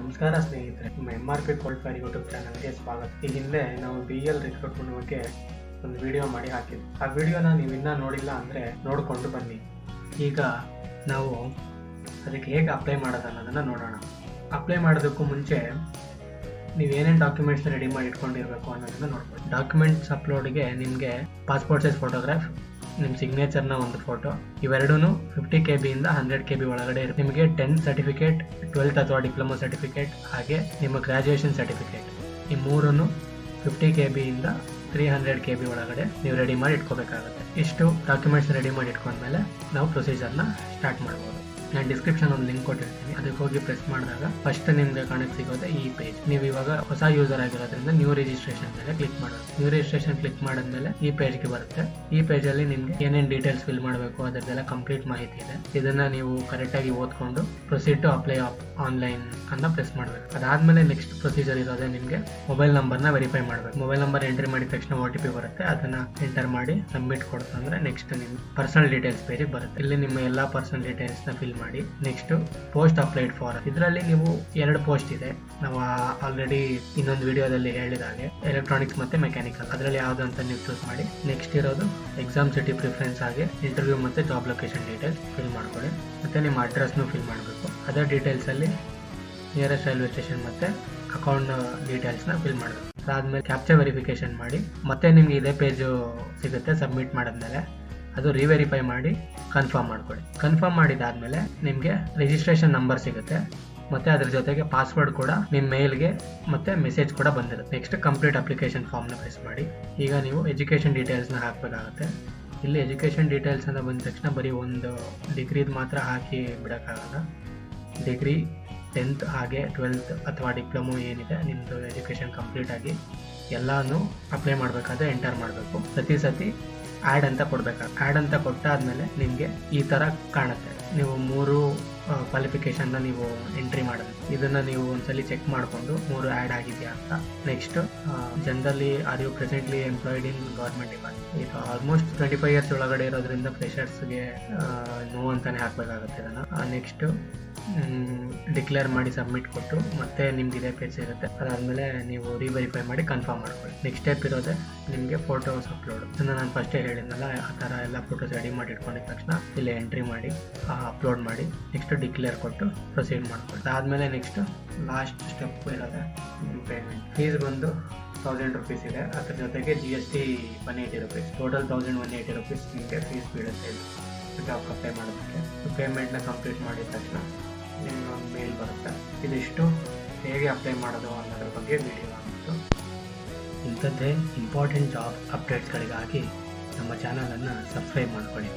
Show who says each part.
Speaker 1: ನಮಸ್ಕಾರ ಸ್ನೇಹಿತರೆ, ನಿಮ್ಮ MRP ಕೋಲ್ಡ್ ಫೈರ್ ಯೂಟ್ಯೂಬ್ ಚಾನಲ್ಗೆ ಸ್ವಾಗತ. ಈ ಹಿಂದೆ ನಾವು BL ರಿಕ್ರೂಟ್ಮೆಂಟ್ ಬಗ್ಗೆ ಒಂದು ವಿಡಿಯೋ ಮಾಡಿ ಹಾಕಿದ್ವಿ. ಆ ವಿಡಿಯೋನ ನೀವು ಇನ್ನೂ ನೋಡಿಲ್ಲ ಅಂದರೆ ನೋಡಿಕೊಂಡು ಬನ್ನಿ. ಈಗ ನಾವು ಅದಕ್ಕೆ ಹೇಗೆ ಅಪ್ಲೈ ಮಾಡೋದು ಅನ್ನೋದನ್ನು ನೋಡೋಣ. ಅಪ್ಲೈ ಮಾಡೋದಕ್ಕೂ ಮುಂಚೆ ನೀವು ಏನೇನು ಡಾಕ್ಯುಮೆಂಟ್ಸ್ ರೆಡಿ ಮಾಡಿ ಇಟ್ಕೊಂಡಿರಬೇಕು ಅನ್ನೋದನ್ನು ನೋಡ್ಬೋದು. ಡಾಕ್ಯುಮೆಂಟ್ಸ್ ಅಪ್ಲೋಡ್ಗೆ ನಿಮಗೆ ಪಾಸ್ಪೋರ್ಟ್ ಸೈಜ್ ಫೋಟೋಗ್ರಾಫ್, ನಿಮ್ಮ ಸಿಗ್ನೇಚರ್ನ ಒಂದು ಫೋಟೋ, ಇವೆರಡೂ 50 KB ಇಂದ 100 KB ಒಳಗಡೆ ಇರುತ್ತೆ. ನಿಮಗೆ 10th ಸರ್ಟಿಫಿಕೇಟ್, 12th ಅಥವಾ ಡಿಪ್ಲೊಮಾ ಸರ್ಟಿಫಿಕೇಟ್, ಹಾಗೆ ನಿಮ್ಮ ಗ್ರಾಜುಯೇಷನ್ ಸರ್ಟಿಫಿಕೇಟ್, ಈ ಮೂರನ್ನು 50 KB ಇಂದ 300 KB ಒಳಗಡೆ ನೀವು ರೆಡಿ ಮಾಡಿ ಇಟ್ಕೋಬೇಕಾಗುತ್ತೆ. ಇಷ್ಟು ಡಾಕ್ಯುಮೆಂಟ್ಸ್ ರೆಡಿ ಮಾಡಿ ಇಟ್ಕೊಂಡ್ಮೇಲೆ ನಾವು ಪ್ರೊಸೀಜರ್ನ ಸ್ಟಾರ್ಟ್ ಮಾಡ್ಬೋದು. ನಾನು ಡಿಸ್ಕ್ರಿಪ್ಷನ್ ಒಂದು ಲಿಂಕ್ ಕೊಟ್ಟಿರ್ತೀನಿ, ಅದಕ್ಕೆ ಹೋಗಿ ಪ್ರೆಸ್ ಮಾಡಿದಾಗ ಫಸ್ಟ್ ನಿಮಗೆ ಕಾಣಕ್ಕೆ ಸಿಗೋದೆ ಈ ಪೇಜ್. ನೀವು ಇವಾಗ ಹೊಸ ಯೂಸರ್ ಆಗಿರೋದ್ರಿಂದ ನ್ಯೂ ರಿಜಿಸ್ಟ್ರೇಷನ್ ಮೇಲೆ ಕ್ಲಿಕ್ ಮಾಡೋದು. ನ್ಯೂ ರಿಜಿಸ್ಟ್ರೇಷನ್ ಕ್ಲಿಕ್ ಮಾಡಿದ್ಮೇಲೆ ಈ ಪೇಜ್ಗೆ ಬರುತ್ತೆ. ಈ ಪೇಜಲ್ಲಿ ನಿಮಗೆ ಏನೇನು ಡೀಟೇಲ್ಸ್ ಫಿಲ್ ಮಾಡಬೇಕು ಅದರದ್ದೆಲ್ಲ ಕಂಪ್ಲೀಟ್ ಮಾಹಿತಿ ಇದೆ. ಇದನ್ನ ನೀವು ಕರೆಕ್ಟಾಗಿ ಓದ್ಕೊಂಡು ಪ್ರೊಸೀಡ್ ಟು ಅಪ್ಲೈ ಆನ್ಲೈನ್ ಅನ್ನ ಪ್ರೆಸ್ ಮಾಡಬೇಕು. ಅದಾದ್ಮೇಲೆ ನೆಕ್ಸ್ಟ್ ಪ್ರೊಸೀಜರ್ ಇರೋದೇ ನಿಮಗೆ ಮೊಬೈಲ್ ನಂಬರ್ನ ವೆರಿಫೈ ಮಾಡಬೇಕು. ಮೊಬೈಲ್ ನಂಬರ್ ಎಂಟ್ರಿ ಮಾಡಿದ ತಕ್ಷಣ OTP ಬರುತ್ತೆ. ಅದನ್ನ ಎಂಟರ್ ಮಾಡಿ ಸಬ್ಮಿಟ್ ಕೊಡ್ತಂದ್ರೆ ನೆಕ್ಸ್ಟ್ ನಿಮ್ಮ ಪರ್ಸನಲ್ ಡೀಟೇಲ್ಸ್ ಪೇಜಿಗೆ ಬರುತ್ತೆ. ಇಲ್ಲಿ ನಿಮ್ಮ ಎಲ್ಲಾ ಪರ್ಸನಲ್ ಡೀಟೇಲ್ಸ್ ನ ಫಿಲ್ ಮಾಡಿ ನೆಕ್ಸ್ಟ್ ಪೋಸ್ಟ್ ಅಪ್ಲೈಡ್ ಫಾರ್. ಇದರಲ್ಲಿ ನೀವು 2 ಪೋಸ್ಟ್ ಇದೆ. ನಾವು ಆಲ್ರೆಡಿ ಇನ್ನೊಂದು ವಿಡಿಯೋದಲ್ಲಿ ಹೇಳಿದ ಹಾಗೆ ಎಲೆಕ್ಟ್ರಾನಿಕ್ಸ್ ಮತ್ತೆ ಮೆಕ್ಯಾನಿಕಲ್, ಅದರಲ್ಲಿ ಯಾವ್ದು ಅಂತ ನೀವು ಚೂಸ್ ಮಾಡಿ. ನೆಕ್ಸ್ಟ್ ಇರೋದು ಎಕ್ಸಾಮ್ ಸಿಟಿ ಪ್ರಿಫರೆನ್ಸ್, ಹಾಗೆ ಇಂಟರ್ವ್ಯೂ ಮತ್ತೆ ಜಾಬ್ ಲೊಕೇಶನ್ ಡೀಟೇಲ್ಸ್ ಫಿಲ್ ಮಾಡ್ಕೊಳ್ಳಿ. ಮತ್ತೆ ನಿಮ್ಮ ಅಡ್ರೆಸ್ನು ಫಿಲ್ ಮಾಡಬೇಕು. ಅದರ್ ಡೀಟೇಲ್ಸ್ ಅಲ್ಲಿ ನಿಯರೆಸ್ಟ್ ರೈಲ್ವೆ ಸ್ಟೇಷನ್ ಮತ್ತೆ ಅಕೌಂಟ್ ಡೀಟೇಲ್ಸ್ನ ಫಿಲ್ ಮಾಡಬೇಕು. ಅದಾದ್ಮೇಲೆ ಕ್ಯಾಪ್ಚರ್ ವೆರಿಫಿಕೇಶನ್ ಮಾಡಿ ಮತ್ತೆ ನಿಮ್ಗೆ ಇದೇ ಪೇಜು ಸಿಗುತ್ತೆ. ಸಬ್ಮಿಟ್ ಮಾಡಿದ್ಮೇಲೆ ಅದು ರಿವೆರಿಫೈ ಮಾಡಿ ಕನ್ಫರ್ಮ್ ಮಾಡ್ಕೊಳ್ಳಿ. ಕನ್ಫರ್ಮ್ ಮಾಡಿದಾದ್ಮೇಲೆ ನಿಮಗೆ ರಿಜಿಸ್ಟ್ರೇಷನ್ ನಂಬರ್ ಸಿಗುತ್ತೆ, ಮತ್ತೆ ಅದ್ರ ಜೊತೆಗೆ ಪಾಸ್ವರ್ಡ್ ಕೂಡ ನಿಮ್ಮ ಮೇಲ್ಗೆ ಮತ್ತೆ ಮೆಸೇಜ್ ಕೂಡ ಬಂದಿರುತ್ತೆ. ನೆಕ್ಸ್ಟ್ ಕಂಪ್ಲೀಟ್ ಅಪ್ಲಿಕೇಶನ್ ಫಾರ್ಮ್ನ ಪ್ರೆಸ್ ಮಾಡಿ. ಈಗ ನೀವು ಎಜುಕೇಷನ್ ಡೀಟೇಲ್ಸ್ನ ಹಾಕಬೇಕಾಗುತ್ತೆ. ಇಲ್ಲಿ ಎಜುಕೇಷನ್ ಡೀಟೇಲ್ಸ್ ಅಂತ ಬಂದ ತಕ್ಷಣ ಬರೀ ಒಂದು ಡಿಗ್ರಿದು ಮಾತ್ರ ಹಾಕಿ ಬಿಡೋಕ್ಕಾಗಲ್ಲ. ಡಿಗ್ರಿ, 10th ಹಾಗೆ 12th ಅಥವಾ ಡಿಪ್ಲೊಮೊ ಏನಿದೆ ನಿಮ್ಮದು ಎಜುಕೇಷನ್ ಕಂಪ್ಲೀಟ್ ಆಗಿ ಎಲ್ಲಾನು ಅಪ್ಲೈ ಮಾಡಬೇಕಾದ್ರೆ ಎಂಟರ್ ಮಾಡಬೇಕು. ಪ್ರತಿ ಸತಿ ಆ್ಯಡ್ ಅಂತ ಕೊಡಬೇಕಾಗುತ್ತೆ. ಆ್ಯಡ್ ಅಂತ ಕೊಟ್ಟಾದ್ಮೇಲೆ ನಿಮಗೆ ಈ ಥರ ಕಾಣುತ್ತೆ. ನೀವು 3 ಕ್ವಾಲಿಫಿಕೇಷನ್ನ ನೀವು ಎಂಟ್ರಿ ಮಾಡಬೇಕು. ಇದನ್ನು ನೀವು ಒಂದ್ಸಲಿ ಚೆಕ್ ಮಾಡಿಕೊಂಡು 3 ಆ್ಯಡ್ ಆಗಿದೆಯಾ ಅಂತ. Next generally are you presently employed in government department. ಈಗ ಆಲ್ಮೋಸ್ಟ್ 25 years ಒಳಗಡೆ ಇರೋದ್ರಿಂದ ಫ್ರೆಷರ್ಸ್ಗೆ ನೋ ಅಂತಾನೆ ಹಾಕಬೇಕಾಗುತ್ತೆ ಇದನ್ನು. ನೆಕ್ಸ್ಟ್ ಡಿಕ್ಲೇರ್ ಮಾಡಿ ಸಬ್ಮಿಟ್ ಕೊಟ್ಟು ಮತ್ತೆ ನಿಮ್ಗೆ ಇದೇ ಪೇಜ್ ಇರುತ್ತೆ. ಅದಾದಮೇಲೆ ನೀವು ರಿವೆರಿಫೈ ಮಾಡಿ ಕನ್ಫರ್ಮ್ ಮಾಡ್ಕೊಳ್ಳಿ. ನೆಕ್ಸ್ಟ್ ಸ್ಟೆಪ್ ಇರೋದೆ ನಿಮಗೆ ಫೋಟೋಸ್ ಅಪ್ಲೋಡ್. ಇದನ್ನು ನಾನು ಫಸ್ಟೇ ಹೇಳಿದ್ನಲ್ಲ, ಆ ಥರ ಎಲ್ಲ ಫೋಟೋಸ್ ರೆಡಿ ಮಾಡಿ ಇಟ್ಕೊಂಡಿದ ತಕ್ಷಣ ಇಲ್ಲಿ ಎಂಟ್ರಿ ಮಾಡಿ ಅಪ್ಲೋಡ್ ಮಾಡಿ ನೆಕ್ಸ್ಟ್ ಡಿಕ್ಲೇರ್ ಕೊಟ್ಟು ಪ್ರೊಸೀಡ್ ಮಾಡ್ಕೊಳ್ಳಿ. ಅದಾದಮೇಲೆ ನೆಕ್ಸ್ಟ್ ಲಾಸ್ಟ್ ಸ್ಟೆಪ್ ಇರೋದೆ ಪೇಮೆಂಟ್. ಫೀಸ್ ಬಂದು 1000 rupees ಇದೆ. ಅದ್ರ ಜೊತೆಗೆ GST 180 rupees, ಟೋಟಲ್ 1180 rupees ನಿಮಗೆ ಫೀಸ್ ಬೀಳುತ್ತೆ ಜಾಬ್ ಅಪ್ಲೈ ಮಾಡೋದಕ್ಕೆ. ಪೇಮೆಂಟ್ನ ಕಂಪ್ಲೀಟ್ ಮಾಡಿದ ತಕ್ಷಣ ನಿಮ್ಗೆ ಒಂದು ಮೇಲ್ ಬರುತ್ತೆ. ಇದಿಷ್ಟು ಹೇಗೆ ಅಪ್ಲೈ ಮಾಡೋದು ಅನ್ನೋದ್ರ ಬಗ್ಗೆ ವಿಡಿಯೋ ಆಗಿತ್ತು. ಇಂಥದ್ದೇ ಇಂಪಾರ್ಟೆಂಟ್ ಜಾಬ್ ಅಪ್ಡೇಟ್ಸ್ಗಳಿಗಾಗಿ ನಮ್ಮ ಚಾನಲನ್ನು ಸಬ್ಸ್ಕ್ರೈಬ್ ಮಾಡ್ಕೊಳ್ಳಿ.